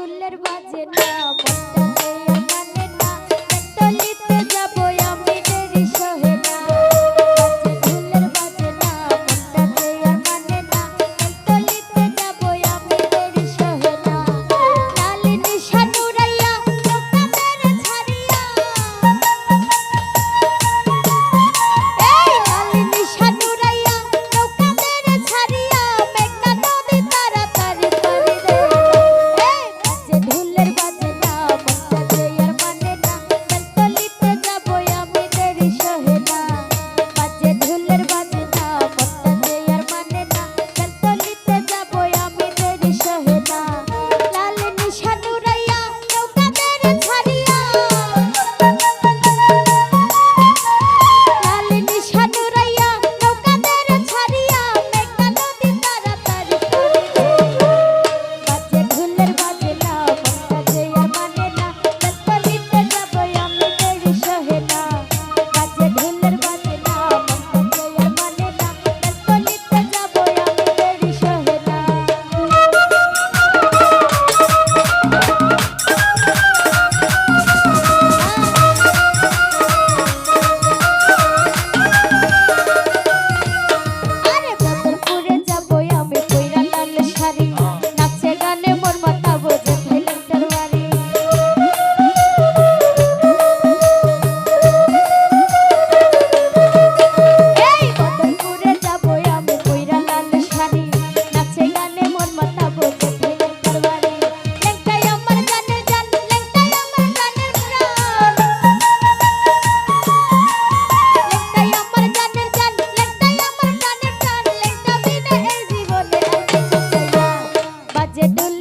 ঢোলের বাজে না মনটাতে আর মানে না তলিতে যাবো আমি দেরি সহে না বাজে ঢোলের বাজে না মনটাতে আর মানে না তলিতে যাবো আমি দেরি সহে না লালি নিশান উড়াইয়া নৌকা মেরে ছাড়িয়া এই লালি নিশান উড়াইয়া নৌকা মেরে ছাড়িয়া মেঘনা নদী তাড়াতাড়ি পারি রে বাজে ঢোলের বাজে না মনটাতে আর মানে না তলিতে যাবো আমি দেরি সহে না বাজে ঢোলের বাজে না মনটাতে আর মানে না তলিতে যাবো আমি দেরি সহে না লাল নিশান উড়াইয়া নৌকা মেরে ছাড়িয়া লাল নিশান উড়াইয়া নৌকা মেরে ছাড়িয়া মেঘনা নদী তাড়াতাড়ি পারি রে বাজে ঢোলের বাজে না মনটাতে আর মানে না তলিতে যাবো আমি দেরি সহে না বাজে ঢোলের বাজে না মনটাতে আর মানে না তলিতে যাবো আমি দেরি সহে না আরে বদরপুরে যাবো আমি কইরা লাল শাড়ি নাচে গানে মোর মাথা বোঝে ভাইলেন্টার বাড়ি এই বদরপুরে যাবো আমি কইরা লাল শাড়ি নাচে গানে মোর মাথা বোঝে ভাইলেন্টার বাড়ি লেংটাই আমার গানের গান লেংটাই আমার গানের প্রাণ লেংটাই আমার গানের গান লেংটাই আমার গানের প্রাণ লেংটা বিনা এই জীবনে আর কিছু চাই না বাজে ঢোল